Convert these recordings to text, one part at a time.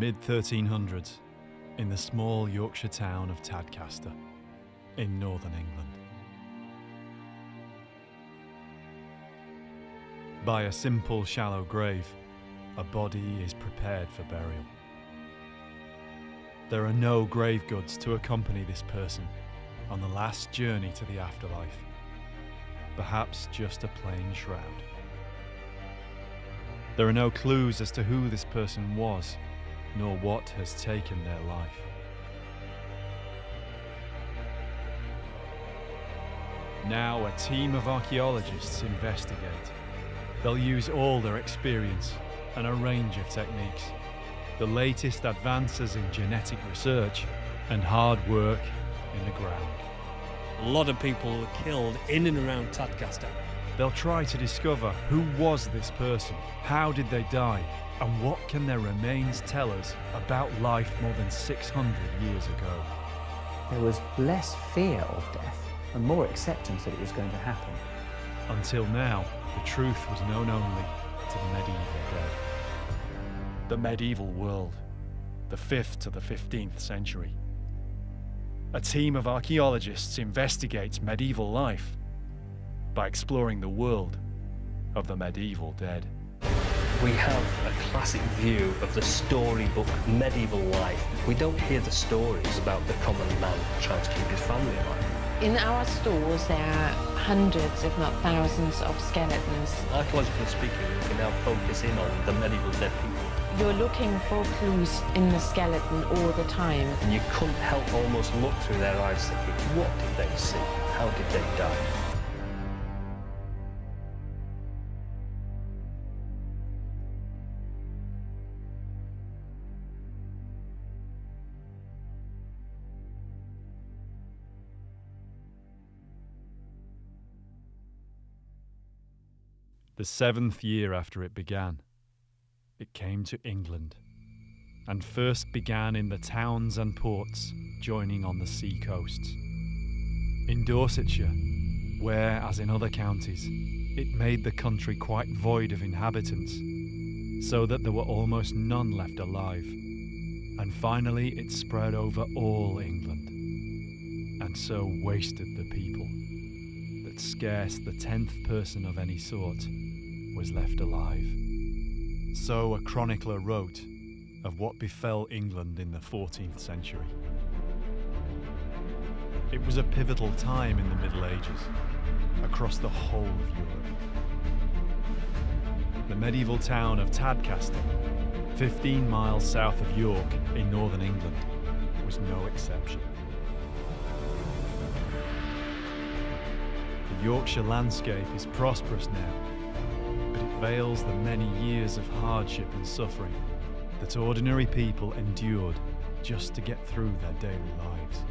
mid-1300s, in the small Yorkshire town of Tadcaster, in northern England. By a simple, shallow grave, a body is prepared for burial. There are no grave goods to accompany this person on the last journey to the afterlife. Perhaps just a plain shroud. There are no clues as to who this person was, nor what has taken their life. Now a team of archaeologists investigate. They'll use all their experience and a range of techniques, the latest advances in genetic research and hard work in the ground. A lot of people were killed in and around Tadcaster. They'll try to discover who was this person, how did they die, and what can their remains tell us about life more than 600 years ago. There was less fear of death and more acceptance that it was going to happen. Until now, the truth was known only to the medieval dead. The medieval world, the 5th to the 15th century. A team of archaeologists investigates medieval life by exploring the world of the medieval dead. We have a classic view of the storybook medieval life. We don't hear the stories about the common man trying to keep his family alive. In our stores there are hundreds, if not thousands, of skeletons. Archaeologically speaking, we can now focus in on the medieval dead people. You're looking for clues in the skeleton all the time. And you couldn't help almost look through their eyes thinking, what did they see? How did they die? The 7th year after it began, it came to England, and first began in the towns and ports joining on the sea coasts. In Dorsetshire, where, as in other counties, it made the country quite void of inhabitants, so that there were almost none left alive. And finally it spread over all England, and so wasted the people, that scarce the 10th person of any sort was left alive. So a chronicler wrote of what befell England in the 14th century. It was a pivotal time in the Middle Ages, across the whole of Europe. The medieval town of Tadcaster, 15 miles south of York in northern England, was no exception. The Yorkshire landscape is prosperous now, but it veils the many years of hardship and suffering that ordinary people endured just to get through their daily lives.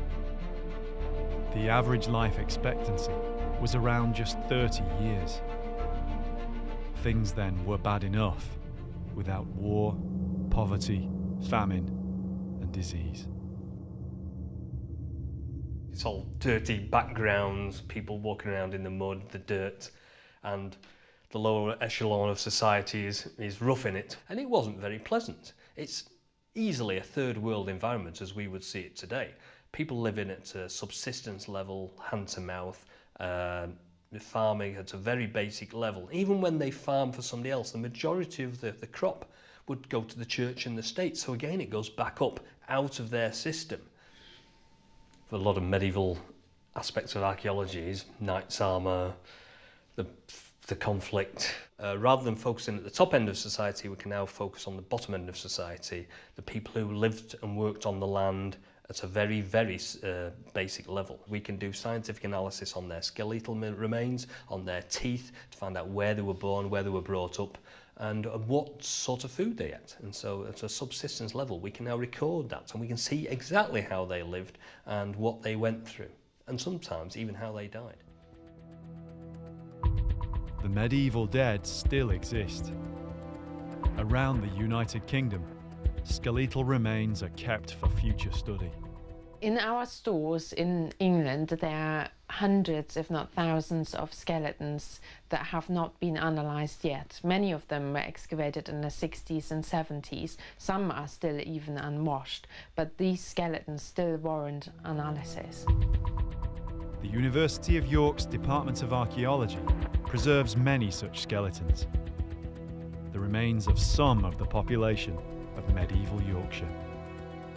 The average life expectancy was around just 30 years. Things then were bad enough without war, poverty, famine, and disease. It's all dirty backgrounds, people walking around in the mud, the dirt, and the lower echelon of society is roughing it. And it wasn't very pleasant. It's easily a third world environment as we would see it today. People living at a subsistence level, hand to mouth, farming at a very basic level. Even when they farm for somebody else, the majority of the crop would go to the church and the state. So again, it goes back up out of their system. For a lot of medieval aspects of archaeology is knight's armour, the conflict. Rather than focusing at the top end of society, we can now focus on the bottom end of society, the people who lived and worked on the land at a very, very basic level. We can do scientific analysis on their skeletal remains, on their teeth, to find out where they were born, where they were brought up, and what sort of food they ate. And so at a subsistence level, we can now record that, and we can see exactly how they lived and what they went through, and sometimes even how they died. The medieval dead still exist. Around the United Kingdom, skeletal remains are kept for future study. In our stores in England, there are hundreds, if not thousands, of skeletons that have not been analysed yet. Many of them were excavated in the 60s and 70s. Some are still even unwashed, but these skeletons still warrant analysis. The University of York's Department of Archaeology preserves many such skeletons, the remains of some of the population of medieval Yorkshire.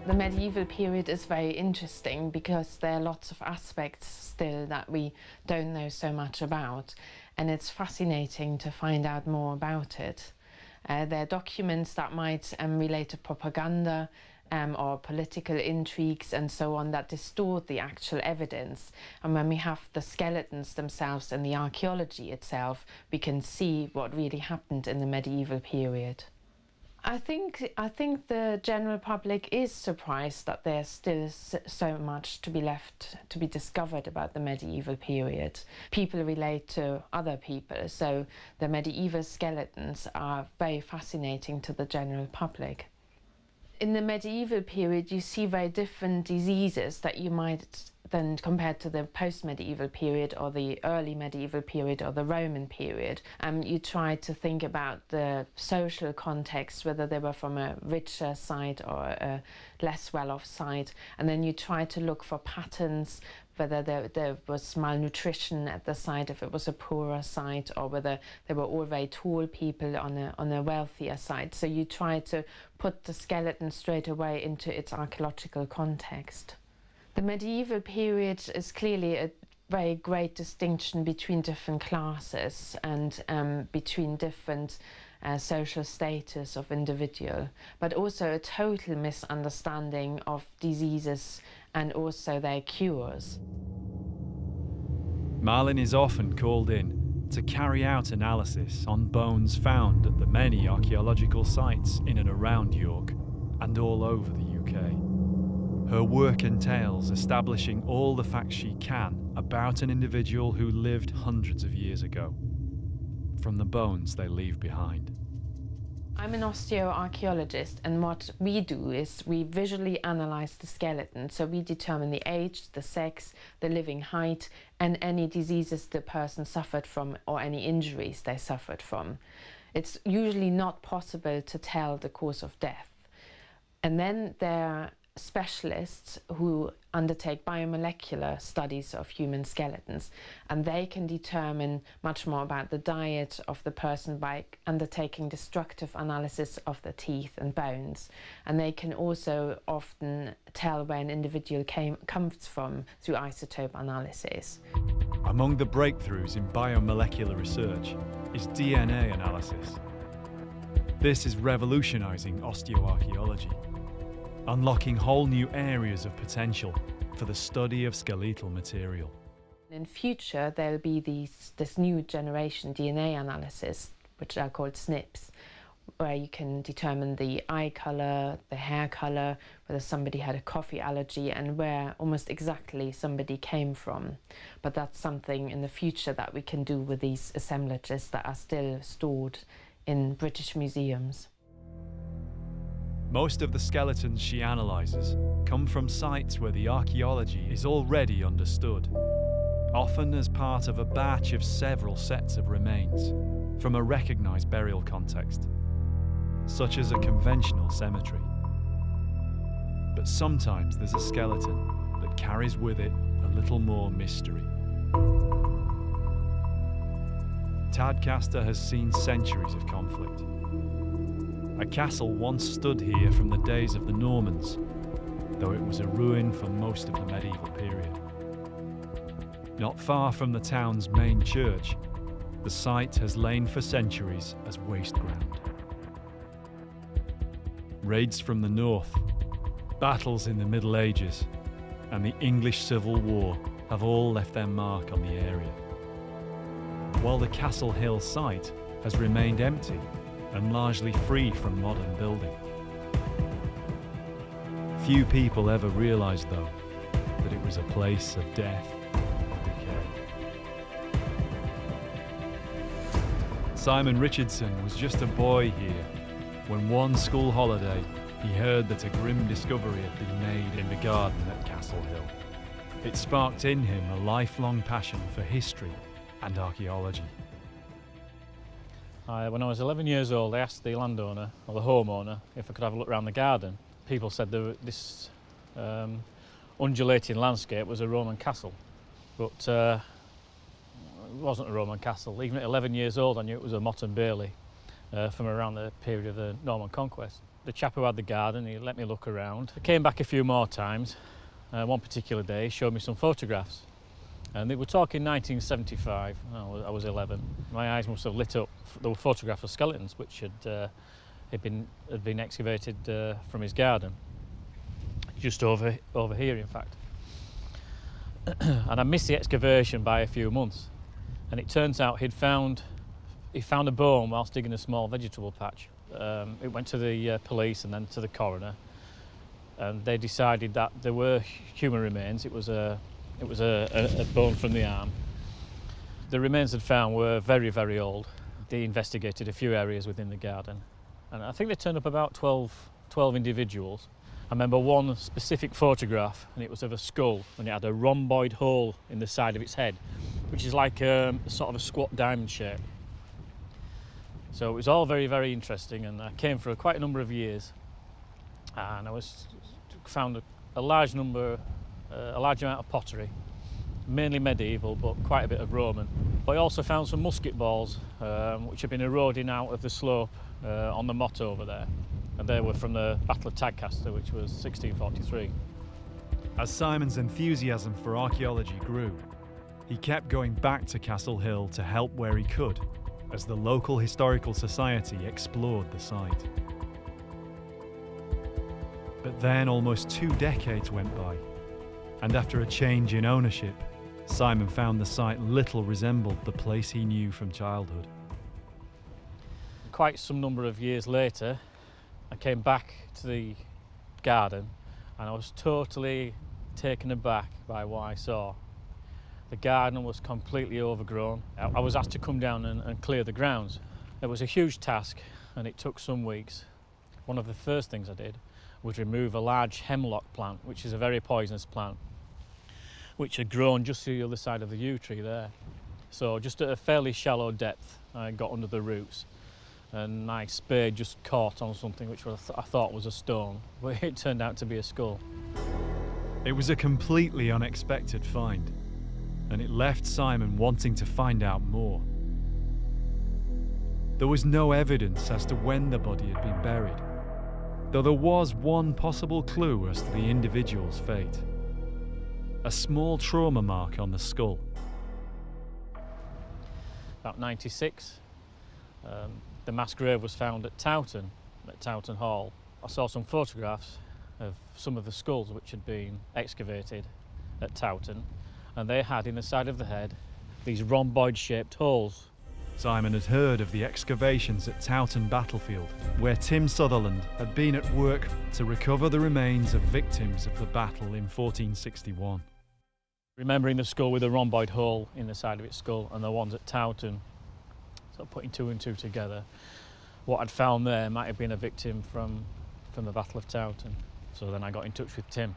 The medieval period is very interesting because there are lots of aspects still that we don't know so much about, and it's fascinating to find out more about it. There are documents that might relate to propaganda or political intrigues and so on that distort the actual evidence. And when we have the skeletons themselves and the archaeology itself, we can see what really happened in the medieval period. I think the general public is surprised that there's still so much to be left to be discovered about the medieval period. People relate to other people, so the medieval skeletons are very fascinating to the general public. In the medieval period, you see very different diseases that you might then compared to the post-medieval period or the early medieval period or the Roman period. You try to think about the social context, whether they were from a richer side or a less well-off side, and then you try to look for patterns, whether there was malnutrition at the site if it was a poorer site, or whether they were all very tall people on a wealthier site. So you try to put the skeleton straight away into its archaeological context. The medieval period is clearly a very great distinction between different classes and between different social status of individual, but also a total misunderstanding of diseases and also their cures. Malin is often called in to carry out analysis on bones found at the many archaeological sites in and around York and all over the UK. Her work entails establishing all the facts she can about an individual who lived hundreds of years ago, from the bones they leave behind. I'm an osteoarchaeologist, and what we do is we visually analyse the skeleton. So we determine the age, the sex, the living height, and any diseases the person suffered from or any injuries they suffered from. It's usually not possible to tell the cause of death. And then there are specialists who undertake biomolecular studies of human skeletons, and they can determine much more about the diet of the person by undertaking destructive analysis of the teeth and bones. And they can also often tell where an individual comes from through isotope analysis. Among the breakthroughs in biomolecular research is DNA analysis. This is revolutionising osteoarchaeology, unlocking whole new areas of potential for the study of skeletal material. In future, there'll be this new generation DNA analysis, which are called SNPs, where you can determine the eye colour, the hair colour, whether somebody had a coffee allergy, and where almost exactly somebody came from. But that's something in the future that we can do with these assemblages that are still stored in British museums. Most of the skeletons she analyses come from sites where the archaeology is already understood, often as part of a batch of several sets of remains from a recognised burial context, such as a conventional cemetery. But sometimes there's a skeleton that carries with it a little more mystery. Tadcaster has seen centuries of conflict. A castle once stood here from the days of the Normans, though it was a ruin for most of the medieval period. Not far from the town's main church, the site has lain for centuries as waste ground. Raids from the north, battles in the Middle Ages, and the English Civil War have all left their mark on the area. While the Castle Hill site has remained empty and largely free from modern building. Few people ever realised, though, that it was a place of death and decay. Simon Richardson was just a boy here when one school holiday he heard that a grim discovery had been made in the garden at Castle Hill. It sparked in him a lifelong passion for history and archaeology. When I was 11 years old, I asked the landowner, or the homeowner, if I could have a look around the garden. People said this undulating landscape was a Roman castle, but it wasn't a Roman castle. Even at 11 years old, I knew it was a motte and bailey from around the period of the Norman conquest. The chap who had the garden, he let me look around. I came back a few more times. One particular day, he showed me some photographs. And they were talking 1975, I was 11. My eyes must have lit up. There were photographs of skeletons which had been excavated from his garden. Just over here, in fact. And I missed the excavation by a few months. And it turns out he found a bone whilst digging a small vegetable patch. It went to the police and then to the coroner. And they decided that there were human remains. It was a bone from the arm. The remains they'd found were very, very old. They investigated a few areas within the garden, and I think they turned up about 12 individuals. I remember one specific photograph, and it was of a skull, and it had a rhomboid hole in the side of its head, which is like sort of a squat diamond shape. So it was all very, very interesting, and I came for quite a number of years, and I found a large amount of pottery, mainly medieval, but quite a bit of Roman. But I also found some musket balls, which had been eroding out of the slope on the motte over there. And they were from the Battle of Tadcaster, which was 1643. As Simon's enthusiasm for archaeology grew, he kept going back to Castle Hill to help where he could, as the local historical society explored the site. But then almost 2 decades went by, and after a change in ownership, Simon found the site little resembled the place he knew from childhood. Quite some number of years later, I came back to the garden and I was totally taken aback by what I saw. The garden was completely overgrown. I was asked to come down and clear the grounds. It was a huge task and it took some weeks. One of the first things I did was remove a large hemlock plant, which is a very poisonous plant, which had grown just to the other side of the yew tree there. So just at a fairly shallow depth, I got under the roots and my spade just caught on something which I thought was a stone, but it turned out to be a skull. It was a completely unexpected find, and it left Simon wanting to find out more. There was no evidence as to when the body had been buried, though there was one possible clue as to the individual's fate. A small trauma mark on the skull. About 96, the mass grave was found at Towton Hall. I saw some photographs of some of the skulls which had been excavated at Towton, and they had in the side of the head these rhomboid-shaped holes. Simon had heard of the excavations at Towton battlefield, where Tim Sutherland had been at work to recover the remains of victims of the battle in 1461. Remembering the skull with a rhomboid hole in the side of its skull and the ones at Towton, so putting 2 and 2 together, what I'd found there might have been a victim from the Battle of Towton. So then I got in touch with Tim.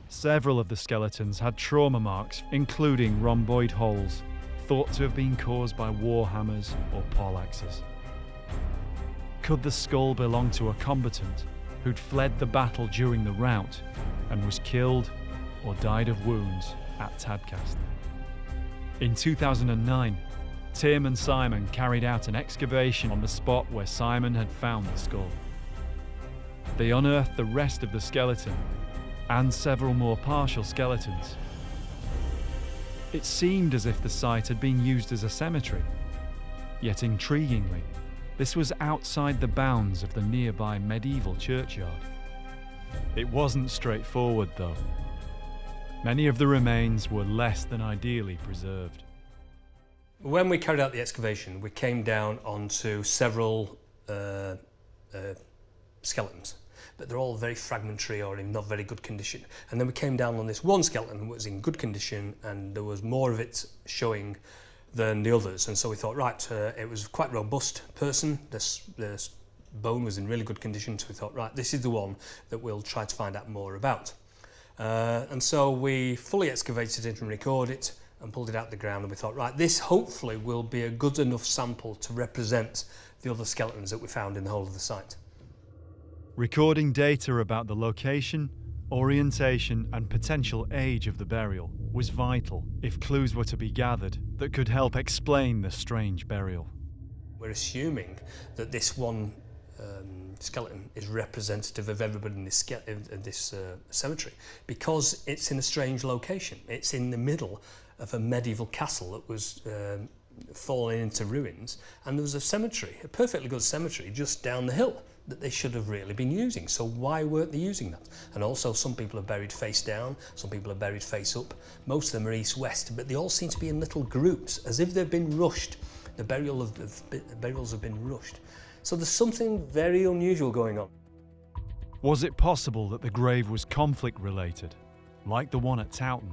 Several of the skeletons had trauma marks, including rhomboid holes, thought to have been caused by war hammers or poleaxes. Could the skull belong to a combatant who'd fled the battle during the rout and was killed or died of wounds at Tadcaster? In 2009, Tim and Simon carried out an excavation on the spot where Simon had found the skull. They unearthed the rest of the skeleton and several more partial skeletons. It seemed as if the site had been used as a cemetery, yet intriguingly, this was outside the bounds of the nearby medieval churchyard. It wasn't straightforward though. Many of the remains were less than ideally preserved. When we carried out the excavation, we came down onto several skeletons, but they're all very fragmentary or in not very good condition. And then we came down on this one skeleton that was in good condition, and there was more of it showing than the others. And so we thought, right, it was quite a robust person. The bone was in really good condition, so we thought, right, this is the one that we'll try to find out more about. And so we fully excavated it and recorded it and pulled it out of the ground, and we thought, right, this hopefully will be a good enough sample to represent the other skeletons that we found in the whole of the site. Recording data about the location, orientation and potential age of the burial was vital if clues were to be gathered that could help explain the strange burial. We're assuming that this one skeleton is representative of everybody in this cemetery because it's in a strange location. It's in the middle of a medieval castle that was falling into ruins, and there was a cemetery, a perfectly good cemetery, just down the hill that they should have really been using. So why weren't they using that? And also, some people are buried face down, some people are buried face up. Most of them are east-west, but they all seem to be in little groups, as if they've been rushed. The burials have been rushed. So there's something very unusual going on. Was it possible that the grave was conflict-related, like the one at Towton?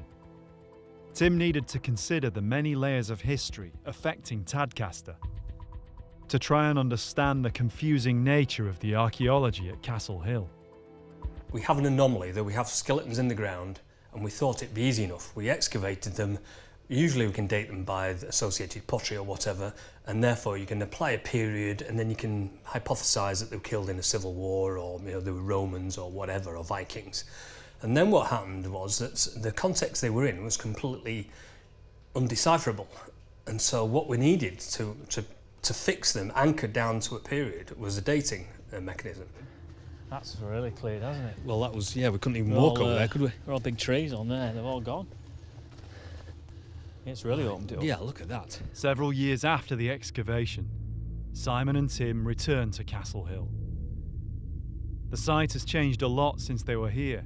Tim needed to consider the many layers of history affecting Tadcaster to try and understand the confusing nature of the archaeology at Castle Hill. We have an anomaly that we have skeletons in the ground, and we thought it'd be easy enough. We excavated them. Usually we can date them by the associated pottery or whatever, and therefore you can apply a period, and then you can hypothesise that they were killed in a civil war, or they were Romans or whatever, or Vikings. And then what happened was that the context they were in was completely undecipherable. And so what we needed to fix them, anchored down to a period, was a dating mechanism. That's really clear, doesn't it? Well, that was, yeah, we couldn't even walk over there, could we? There are all big trees on there, they've all gone. It's really opened it up. Yeah, look at that. Several years after the excavation, Simon and Tim returned to Castle Hill. The site has changed a lot since they were here,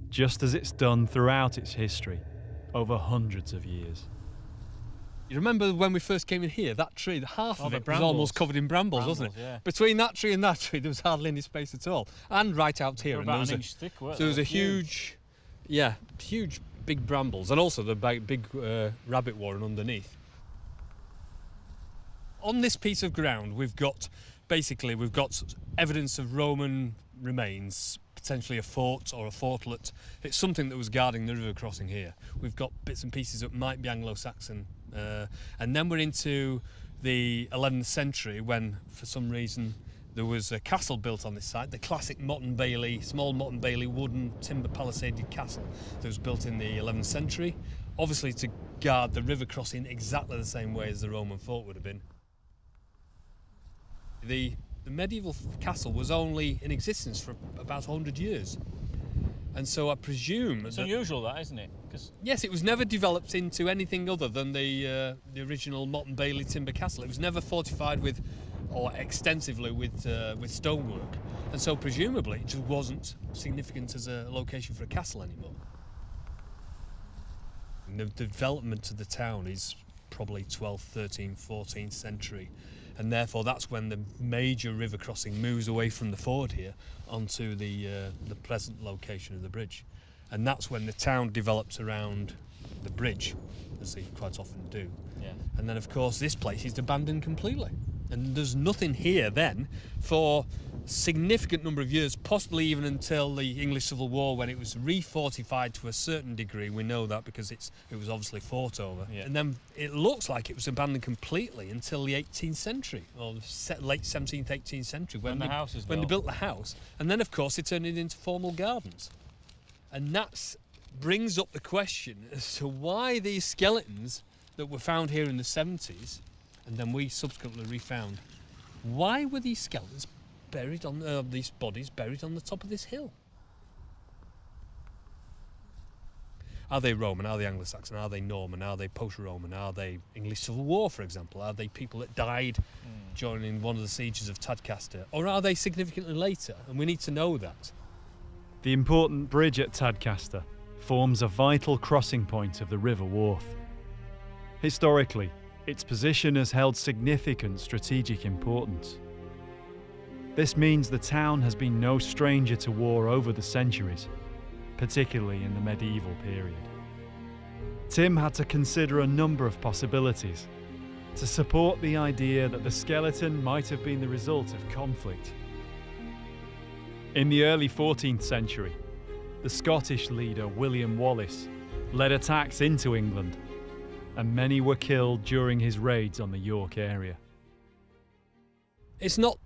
just as it's done throughout its history, over hundreds of years. You remember when we first came in here, that tree, half of the it was brambles. almost covered in brambles, wasn't it? Yeah. Between that tree and that tree, there was hardly any space at all. And right out here, They're and about an inch thick, weren't there was they? a huge big brambles, and also the big rabbit warren underneath. On this piece of ground, we've got evidence of Roman remains, potentially a fort or a fortlet. It's something that was guarding the river crossing here. We've got bits and pieces that might be Anglo-Saxon, and then we're into the 11th century when, for some reason, there was a castle built on this site, the classic small Motte and Bailey wooden timber palisaded castle that was built in the 11th century, obviously to guard the river crossing exactly the same way as the Roman fort would have been. The medieval castle was only in existence for about 100 years. And so I presume It's unusual, that, isn't it? Yes, it was never developed into anything other than the original Motte and Bailey timber castle. It was never fortified or extensively with stonework. And so presumably it just wasn't significant as a location for a castle anymore. And the development of the town is probably 12th, 13th, 14th century. And therefore that's when the major river crossing moves away from the ford here onto the present location of the bridge. And that's when the town develops around the bridge, as they quite often do. Yeah. And then of course this place is abandoned completely. And there's nothing here then for a significant number of years, possibly even until the English Civil War, when it was refortified to a certain degree. We know that because it was obviously fought over. Yeah. And then it looks like it was abandoned completely until the 18th century, or the late 17th, 18th century, when they built the house. And then of course they turned it into formal gardens. And that brings up the question as to why these skeletons that were found here in the 70s, and then we subsequently refound, why were these skeletons buried on these bodies buried on the top of this hill? Are they Roman? Are they Anglo-Saxon? Are they Norman? Are they post-Roman? Are they English Civil War, for example? Are they people that died during one of the sieges of Tadcaster? Or are they significantly later? And we need to know that. The important bridge at Tadcaster forms a vital crossing point of the River Wharfe. Historically, its position has held significant strategic importance. This means the town has been no stranger to war over the centuries, particularly in the medieval period. Tim had to consider a number of possibilities, to support the idea that the skeleton might have been the result of conflict. In the early 14th century, the Scottish leader William Wallace led attacks into England, and many were killed during his raids on the York area. It's not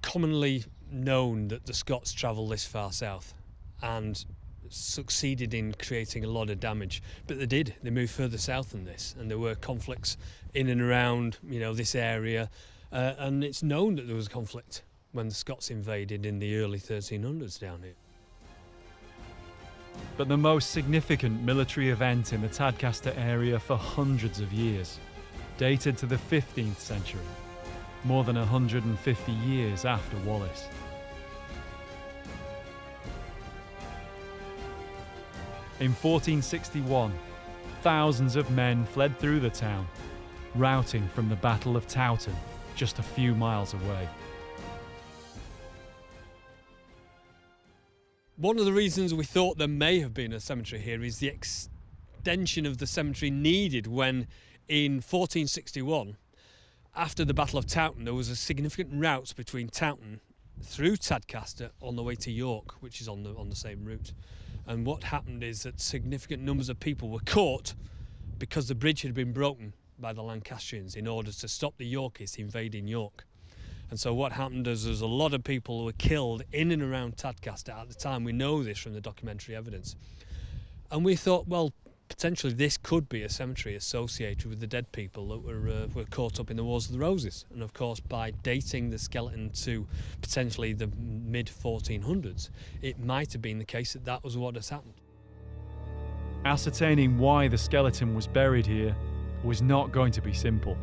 commonly known that the Scots travelled this far south and succeeded in creating a lot of damage, but they did. They moved further south than this, and there were conflicts in and around, this area, and it's known that there was conflict when the Scots invaded in the early 1300s down here. But the most significant military event in the Tadcaster area for hundreds of years dated to the 15th century, more than 150 years after Wallace. In 1461, thousands of men fled through the town, routing from the Battle of Towton, just a few miles away. One of the reasons we thought there may have been a cemetery here is the extension of the cemetery needed when, in 1461, after the Battle of Towton, there was a significant route between Towton through Tadcaster on the way to York, which is on the same route. And what happened is that significant numbers of people were caught because the bridge had been broken by the Lancastrians in order to stop the Yorkists invading York. And so what happened is there's a lot of people who were killed in and around Tadcaster at the time. We know this from the documentary evidence. And we thought, well, potentially this could be a cemetery associated with the dead people that were caught up in the Wars of the Roses. And of course, by dating the skeleton to potentially the mid-1400s, it might have been the case that that was what has happened. Ascertaining why the skeleton was buried here was not going to be simple.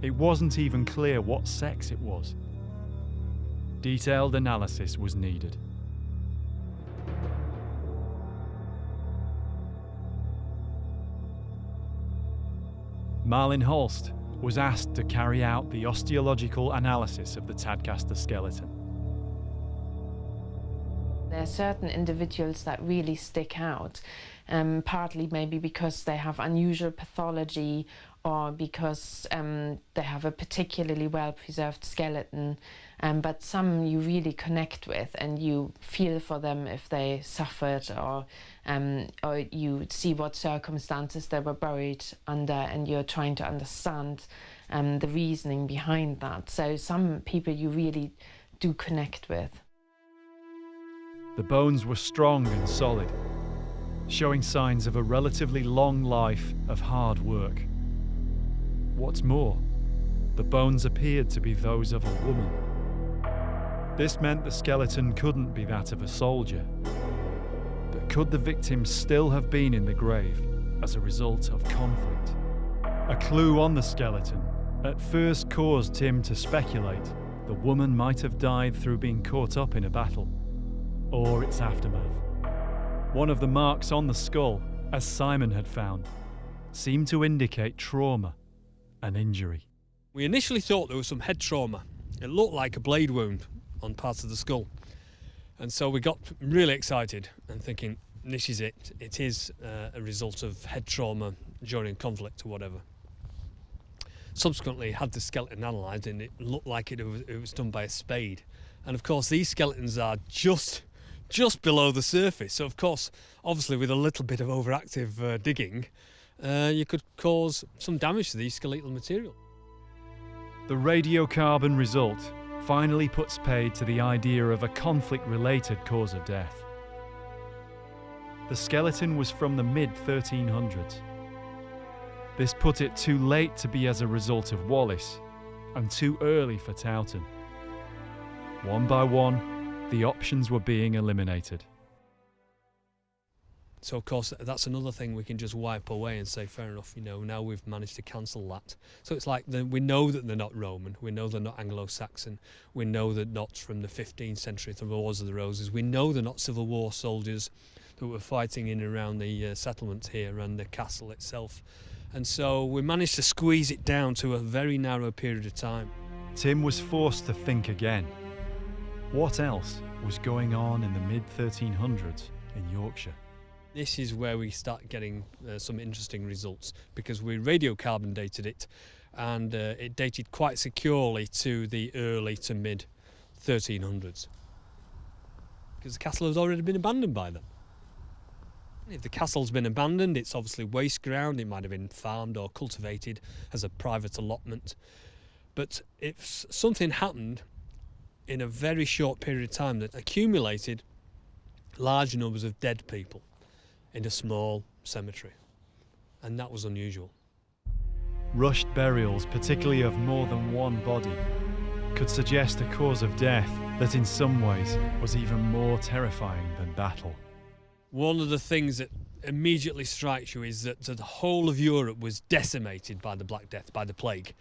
It wasn't even clear what sex it was. Detailed analysis was needed. Malin Holst was asked to carry out the osteological analysis of the Tadcaster skeleton. There are certain individuals that really stick out, partly maybe because they have unusual pathology or because they have a particularly well-preserved skeleton, but some you really connect with and you feel for them if they suffered, or you see what circumstances they were buried under and you're trying to understand the reasoning behind that. So some people you really do connect with. The bones were strong and solid, showing signs of a relatively long life of hard work. What's more, the bones appeared to be those of a woman. This meant the skeleton couldn't be that of a soldier. But could the victim still have been in the grave as a result of conflict? A clue on the skeleton at first caused Tim to speculate the woman might have died through being caught up in a battle, or its aftermath. One of the marks on the skull, as Simon had found, seemed to indicate trauma and injury. We initially thought there was some head trauma. It looked like a blade wound on parts of the skull. And so we got really excited and thinking, this is it. It is a result of head trauma during conflict or whatever. Subsequently, had the skeleton analysed and it looked like it was done by a spade. And of course, these skeletons are just below the surface. So of course, obviously with a little bit of overactive digging, you could cause some damage to the skeletal material. The radiocarbon result finally puts paid to the idea of a conflict-related cause of death. The skeleton was from the mid-1300s. This put it too late to be as a result of Wallace, and too early for Towton. One by one, the options were being eliminated. So of course that's another thing we can just wipe away and say, fair enough, now we've managed to cancel that. So it's like we know that they're not Roman, we know they're not Anglo-Saxon, we know they're not from the 15th century, the Wars of the Roses, we know they're not Civil War soldiers that were fighting in and around the settlement here and the castle itself. And so we managed to squeeze it down to a very narrow period of time. Tim was forced to think again. What else was going on in the mid-1300s in Yorkshire? This is where we start getting some interesting results, because we radiocarbon dated it, and it dated quite securely to the early to mid 1300s, because the castle has already been abandoned by them. If the castle's been abandoned, it's obviously waste ground. It might have been farmed or cultivated as a private allotment. But if something happened in a very short period of time that accumulated large numbers of dead people in a small cemetery, and that was unusual. Rushed burials, particularly of more than one body, could suggest a cause of death that in some ways was even more terrifying than battle. One of the things that immediately strikes you is that the whole of Europe was decimated by the Black Death, by the plague.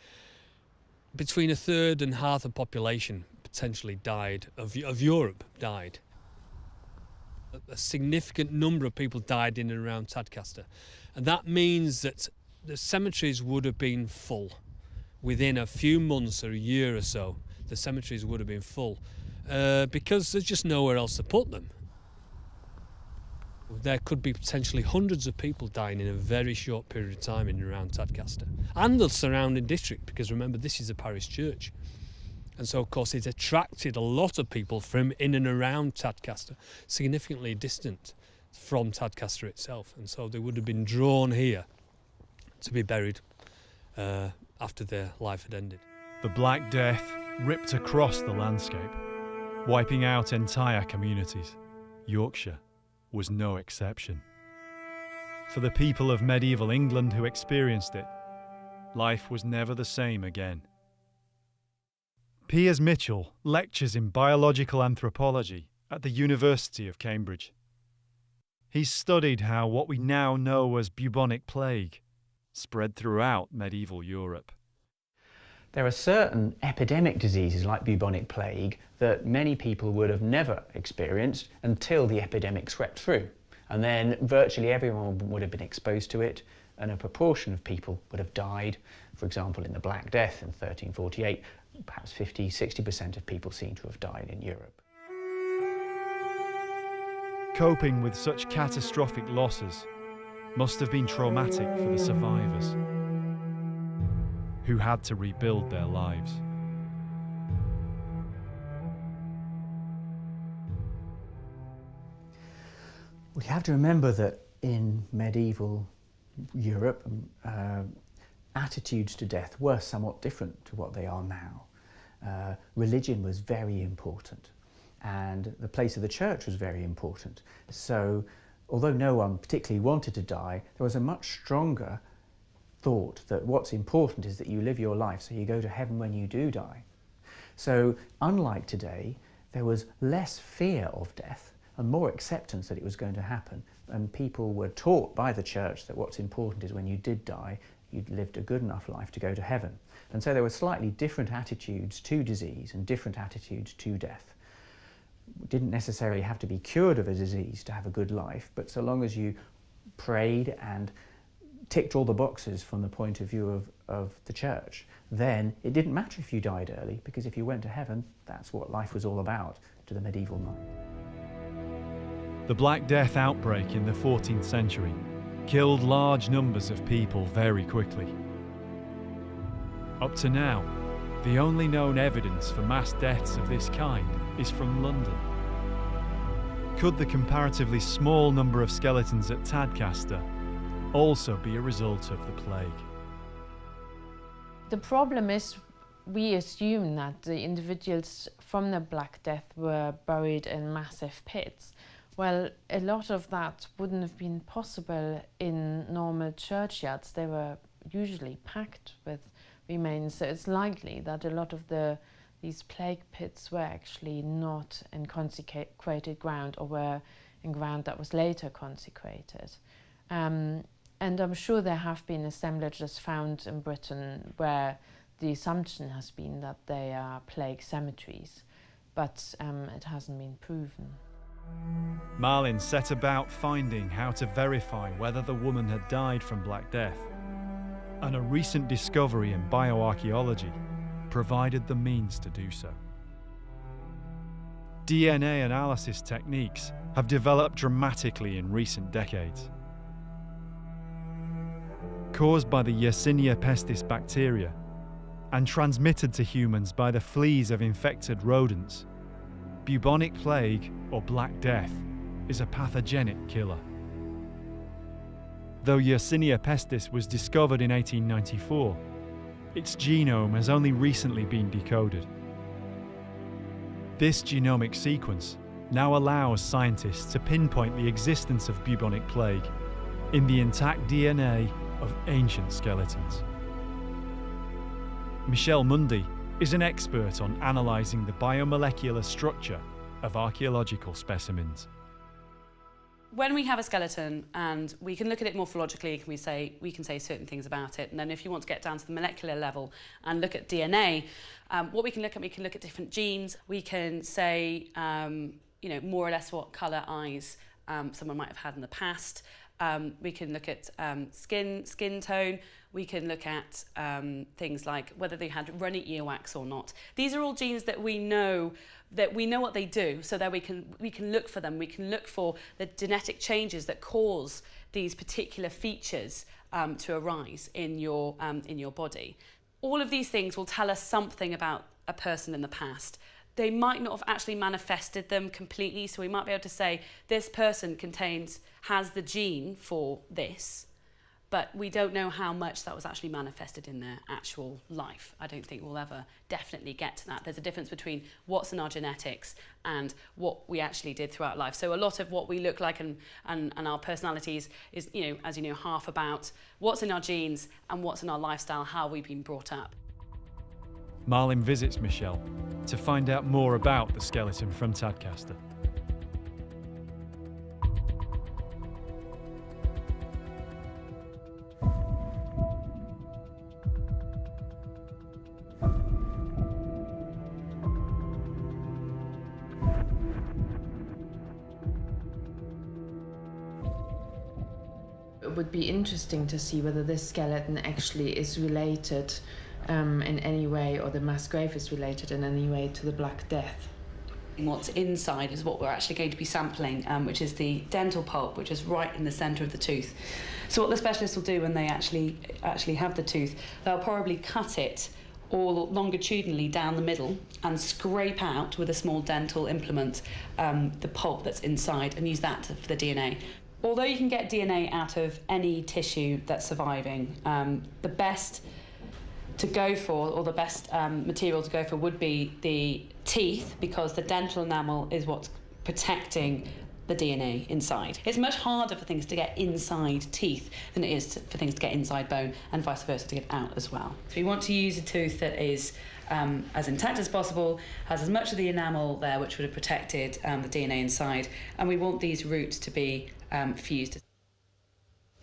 Between a third and half the population potentially died, of Europe died. A significant number of people died in and around Tadcaster. And that means that the cemeteries would have been full. Within a few months or a year or so, the cemeteries would have been full, because there's just nowhere else to put them. There could be potentially hundreds of people dying in a very short period of time in and around Tadcaster, and the surrounding district, because remember, this is a parish church. And so, of course, it attracted a lot of people from in and around Tadcaster, significantly distant from Tadcaster itself. And so they would have been drawn here to be buried after their life had ended. The Black Death ripped across the landscape, wiping out entire communities. Yorkshire was no exception. For the people of medieval England who experienced it, life was never the same again. Piers Mitchell lectures in biological anthropology at the University of Cambridge. He's studied how what we now know as bubonic plague spread throughout medieval Europe. There are certain epidemic diseases like bubonic plague that many people would have never experienced until the epidemic swept through. And then virtually everyone would have been exposed to it, and a proportion of people would have died. For example, in the Black Death in 1348, perhaps 50–60% of people seem to have died in Europe. Coping with such catastrophic losses must have been traumatic for the survivors, who had to rebuild their lives. We have to remember that in medieval Europe, attitudes to death were somewhat different to what they are now. Religion was very important, and the place of the church was very important. So, although no one particularly wanted to die, there was a much stronger thought that what's important is that you live your life so you go to heaven when you do die. So, unlike today, there was less fear of death and more acceptance that it was going to happen, and people were taught by the church that what's important is when you did die, you'd lived a good enough life to go to heaven. And so there were slightly different attitudes to disease and different attitudes to death. You didn't necessarily have to be cured of a disease to have a good life, but so long as you prayed and ticked all the boxes from the point of view of the church, then it didn't matter if you died early, because if you went to heaven, that's what life was all about to the medieval mind. The Black Death outbreak in the 14th century killed large numbers of people very quickly. Up to now, the only known evidence for mass deaths of this kind is from London. Could the comparatively small number of skeletons at Tadcaster also be a result of the plague? The problem is we assume that the individuals from the Black Death were buried in massive pits. Well, a lot of that wouldn't have been possible in normal churchyards. They were usually packed with remains, so it's likely that a lot of these plague pits were actually not in consecrated ground, or were in ground that was later consecrated. And I'm sure there have been assemblages found in Britain where the assumption has been that they are plague cemeteries, but it hasn't been proven. Malin set about finding how to verify whether the woman had died from Black Death, and a recent discovery in bioarchaeology provided the means to do so. DNA analysis techniques have developed dramatically in recent decades. Caused by the Yersinia pestis bacteria and transmitted to humans by the fleas of infected rodents, bubonic plague, or Black Death, is a pathogenic killer. Though Yersinia pestis was discovered in 1894, its genome has only recently been decoded. This genomic sequence now allows scientists to pinpoint the existence of bubonic plague in the intact DNA of ancient skeletons. Michelle Mundy is an expert on analysing the biomolecular structure of archaeological specimens. When we have a skeleton and we can look at it morphologically, we can say certain things about it. And then if you want to get down to the molecular level and look at DNA, what we can look at different genes. We can say, more or less what colour eyes someone might have had in the past. We can look at skin tone. We can look at things like whether they had runny earwax or not. These are all genes that we know what they do, so that we can look for them. We can look for the genetic changes that cause these particular features to arise in your body. All of these things will tell us something about a person in the past. They might not have actually manifested them completely, so we might be able to say this person has the gene for this, but we don't know how much that was actually manifested in their actual life. I don't think we'll ever definitely get to that. There's a difference between what's in our genetics and what we actually did throughout life. So a lot of what we look like and our personalities is, as you know, half about what's in our genes and what's in our lifestyle, how we've been brought up. Malin visits Michelle to find out more about the skeleton from Tadcaster. It would be interesting to see whether this skeleton actually is related in any way, or the mass grave is related in any way to the Black Death. What's inside is what we're actually going to be sampling, which is the dental pulp, which is right in the centre of the tooth. So what the specialists will do when they actually have the tooth, they'll probably cut it all longitudinally down the middle and scrape out with a small dental implement the pulp that's inside and use that for the DNA. Although you can get DNA out of any tissue that's surviving, the best to go for, or the best material to go for, would be the teeth, because the dental enamel is what's protecting the DNA inside. It's much harder for things to get inside teeth than it is for things to get inside bone, and vice versa to get out as well. So we want to use a tooth that is as intact as possible, has as much of the enamel there which would have protected the DNA inside, and we want these roots to be fused.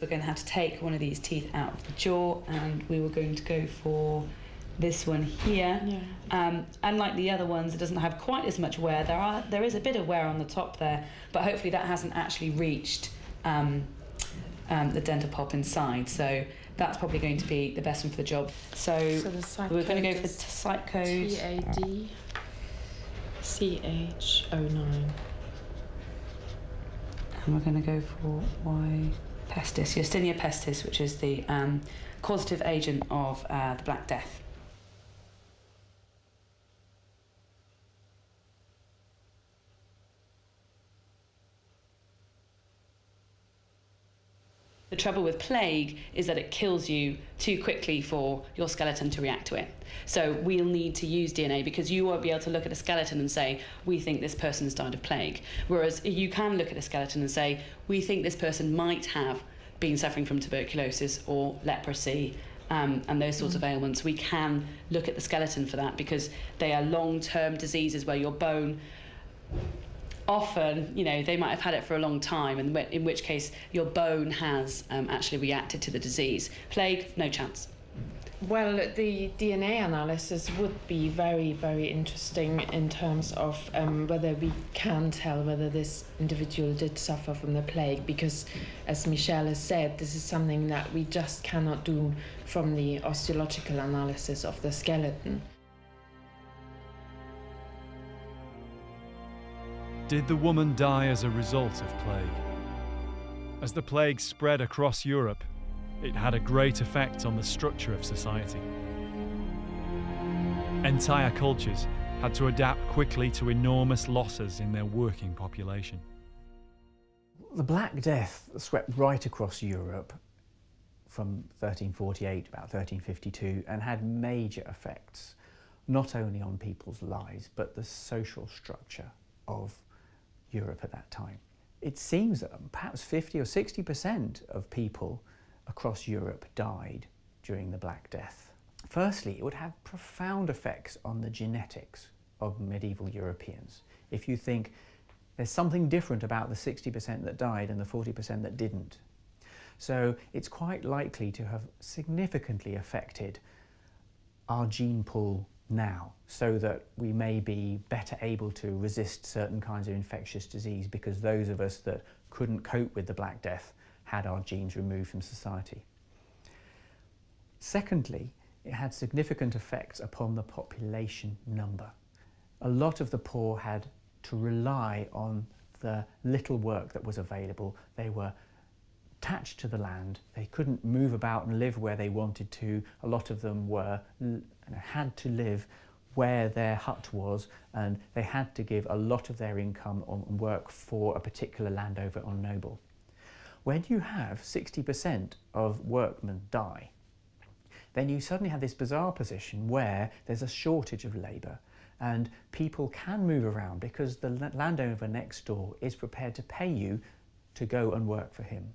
We're going to have to take one of these teeth out of the jaw, and we were going to go for this one here. Yeah. Unlike the other ones, it doesn't have quite as much wear. There is a bit of wear on the top there, but hopefully that hasn't actually reached the dental pulp inside. So that's probably going to be the best one for the job. So we're going to go for the site code TADCH09. And we're going to go for pestis, Yersinia pestis, which is the causative agent of the Black Death. The trouble with plague is that it kills you too quickly for your skeleton to react to it. So we'll need to use DNA, because you won't be able to look at a skeleton and say, we think this person has died of plague. Whereas you can look at a skeleton and say, we think this person might have been suffering from tuberculosis or leprosy and those sorts of ailments. We can look at the skeleton for that, because they are long-term diseases where your bone, often, they might have had it for a long time, and in which case your bone has actually reacted to the disease. Plague, no chance. Well, the DNA analysis would be very, very interesting in terms of whether we can tell whether this individual did suffer from the plague, because, as Michelle has said, this is something that we just cannot do from the osteological analysis of the skeleton. Did the woman die as a result of plague? As the plague spread across Europe, it had a great effect on the structure of society. Entire cultures had to adapt quickly to enormous losses in their working population. The Black Death swept right across Europe from 1348 to about 1352 and had major effects, not only on people's lives, but the social structure of Europe at that time. It seems that perhaps 50 or 60% of people across Europe died during the Black Death. Firstly, it would have profound effects on the genetics of medieval Europeans. If you think there's something different about the 60% that died and the 40% that didn't. So it's quite likely to have significantly affected our gene pool now, so that we may be better able to resist certain kinds of infectious disease because those of us that couldn't cope with the Black Death had our genes removed from society. Secondly, it had significant effects upon the population number. A lot of the poor had to rely on the little work that was available. They were attached to the land. They couldn't move about and live where they wanted to. A lot of them had to live where their hut was, and they had to give a lot of their income on work for a particular landowner or noble. When you have 60% of workmen die, then you suddenly have this bizarre position where there's a shortage of labour and people can move around because the landowner next door is prepared to pay you to go and work for him.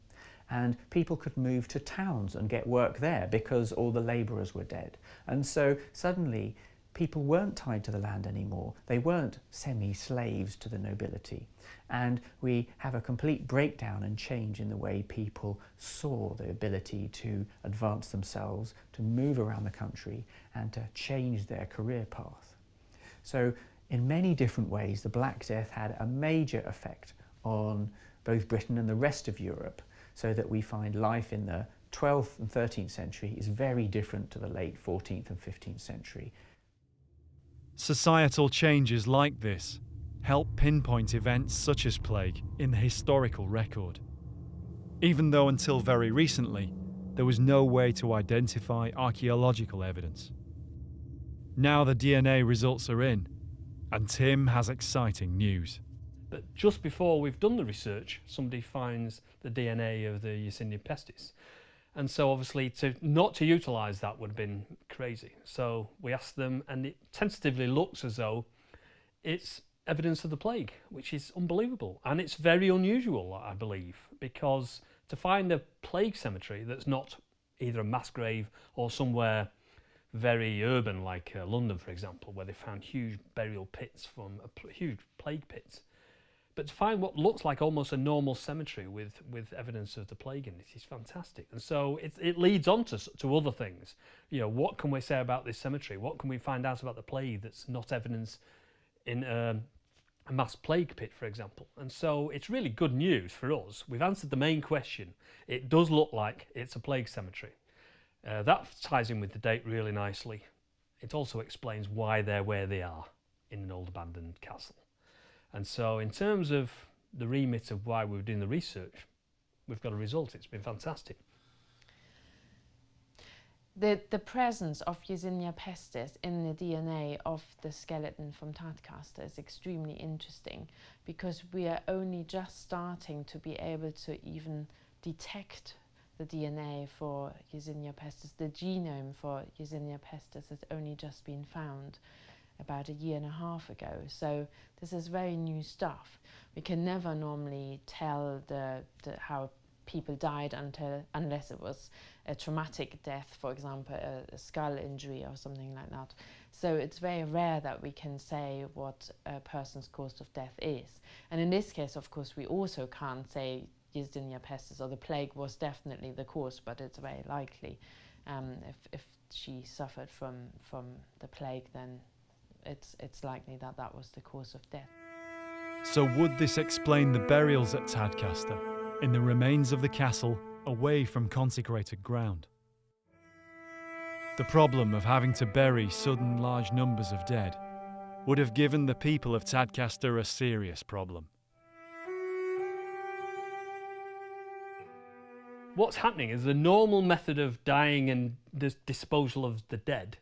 And people could move to towns and get work there because all the labourers were dead. And so suddenly people weren't tied to the land anymore. They weren't semi-slaves to the nobility. And we have a complete breakdown and change in the way people saw the ability to advance themselves, to move around the country and to change their career path. So in many different ways, the Black Death had a major effect on both Britain and the rest of Europe, so that we find life in the 12th and 13th century is very different to the late 14th and 15th century. Societal changes like this help pinpoint events such as plague in the historical record, even though until very recently there was no way to identify archaeological evidence. Now the DNA results are in, and Tim has exciting news. But just before we've done the research, somebody finds the DNA of the Yersinia pestis. And so obviously not to utilise that would have been crazy. So we asked them, and it tentatively looks as though it's evidence of the plague, which is unbelievable. And it's very unusual, I believe, because to find a plague cemetery that's not either a mass grave or somewhere very urban like London, for example, where they found huge burial pits from huge plague pits. But to find what looks like almost a normal cemetery with evidence of the plague in it is fantastic. And so it leads on to other things. You know, what can we say about this cemetery? What can we find out about the plague that's not evidence in a mass plague pit, for example? And so it's really good news for us. We've answered the main question. It does look like it's a plague cemetery. That ties in with the date really nicely. It also explains why they're where they are in an old abandoned castle. And so in terms of the remit of why we were doing the research, we've got a result. It's been fantastic. The presence of Yersinia pestis in the DNA of the skeleton from Tadcaster is extremely interesting, because we are only just starting to be able to even detect the DNA for Yersinia pestis. The genome for Yersinia pestis has only just been found about 1.5 years ago. So this is very new stuff. We can never normally tell how people died unless it was a traumatic death, for example, a skull injury or something like that. So it's very rare that we can say what a person's cause of death is. And in this case, of course, we also can't say Yersinia pestis or the plague was definitely the cause, but it's very likely. If she suffered from the plague, then it's likely that that was the cause of death. So would this explain the burials at Tadcaster, in the remains of the castle, away from consecrated ground? The problem of having to bury sudden large numbers of dead would have given the people of Tadcaster a serious problem. What's happening is the normal method of dying and disposal of the dead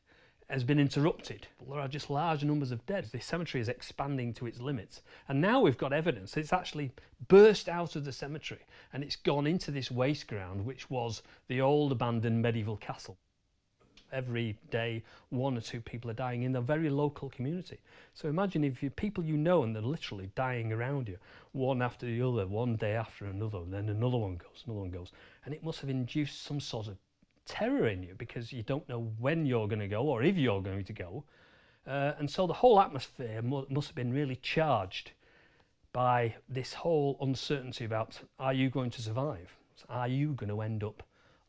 has been interrupted. There are just large numbers of dead. The cemetery is expanding to its limits. And now we've got evidence. It's actually burst out of the cemetery and it's gone into this waste ground, which was the old abandoned medieval castle. Every day, 1 or 2 people are dying in a very local community. So imagine if you people you know and they're literally dying around you, one after the other, one day after another, and then another one goes. And it must have induced some sort of terror in you because you don't know when you're going to go or if you're going to go. And so the whole atmosphere must have been really charged by this whole uncertainty about, are you going to survive? Are you going to end up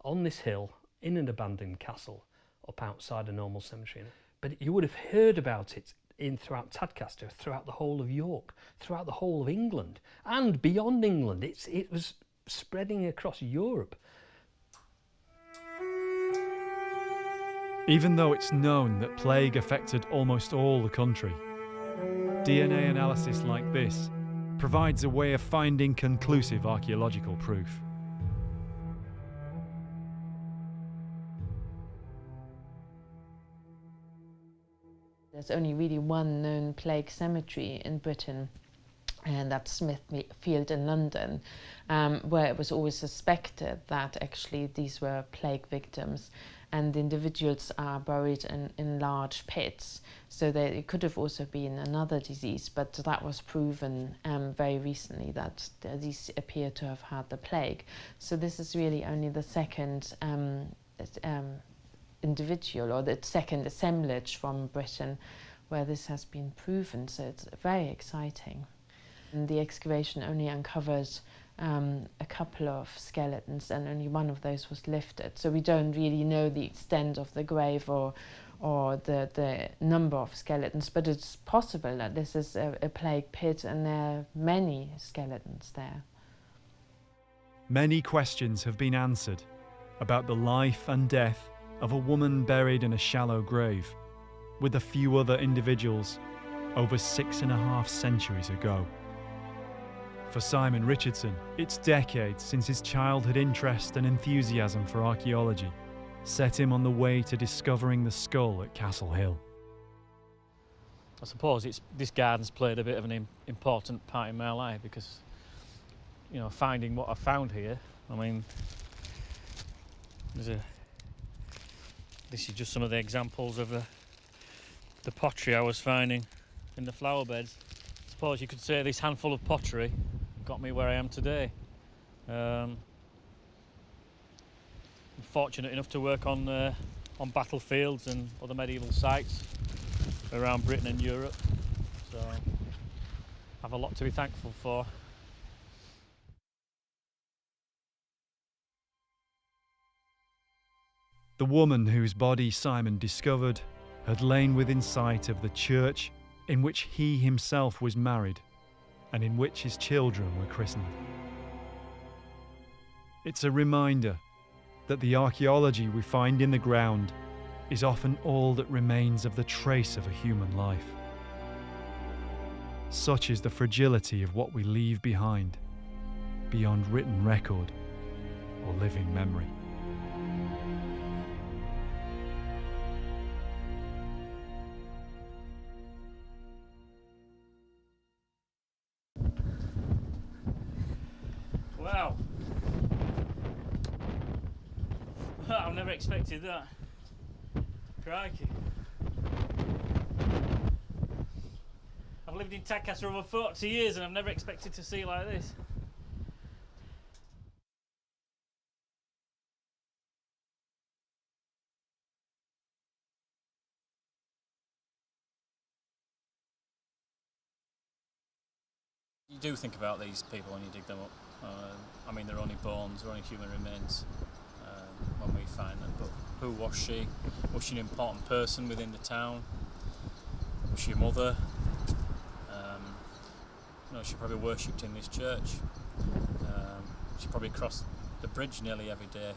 on this hill in an abandoned castle up outside a normal cemetery? But you would have heard about it throughout Tadcaster, throughout the whole of York, throughout the whole of England and beyond England. It was spreading across Europe. Even though it's known that plague affected almost all the country, DNA analysis like this provides a way of finding conclusive archaeological proof. There's only really one known plague cemetery in Britain, and that's Smithfield in London, where it was always suspected that actually these were plague victims, and the individuals are buried in large pits. So it could have also been another disease, but that was proven very recently that these appear to have had the plague. So this is really only the second individual or the second assemblage from Britain where this has been proven, so it's very exciting. And the excavation only uncovered a couple of skeletons and only one of those was lifted, so we don't really know the extent of the grave or the number of skeletons, but it's possible that this is a plague pit and there are many skeletons there. Many questions have been answered about the life and death of a woman buried in a shallow grave with a few other individuals over 6.5 centuries ago. For Simon Richardson, it's decades since his childhood interest and enthusiasm for archaeology set him on the way to discovering the skull at Castle Hill. I suppose this garden's played a bit of an important part in my life because, you know, finding what I found here, I mean, this is just some of the examples of the pottery I was finding in the flower beds. I suppose you could say this handful of pottery got me where I am today. I'm fortunate enough to work on battlefields and other medieval sites around Britain and Europe, so I have a lot to be thankful for. The woman whose body Simon discovered had lain within sight of the church in which he himself was married and in which his children were christened. It's a reminder that the archaeology we find in the ground is often all that remains of the trace of a human life. Such is the fragility of what we leave behind, beyond written record or living memory. Wow! I've never expected that. Crikey. I've lived in Tadcaster over 40 years and I've never expected to see it like this. You do think about these people when you dig them up. I mean, they're only bones, they're only human remains when we find them, but who was she? Was she an important person within the town? Was she a mother? You know, she probably worshipped in this church. She probably crossed the bridge nearly every day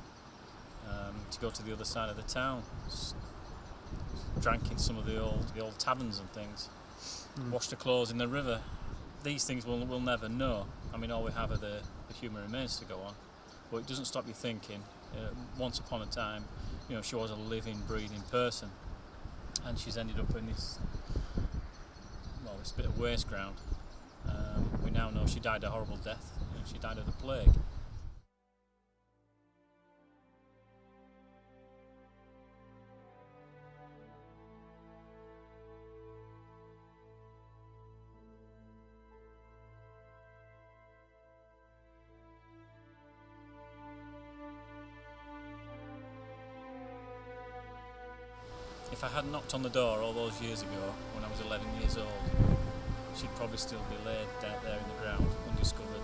to go to the other side of the town. Drank in some of the old taverns and things. washed her clothes in the river. These things we'll never know. I mean, all we have are the human remains to go on. But it doesn't stop you thinking. Once upon a time, she was a living, breathing person, and she's ended up in this bit of waste ground. We now know she died a horrible death. She died of the plague. If I had knocked on the door all those years ago, when I was 11 years old, she'd probably still be laid there in the ground, undiscovered.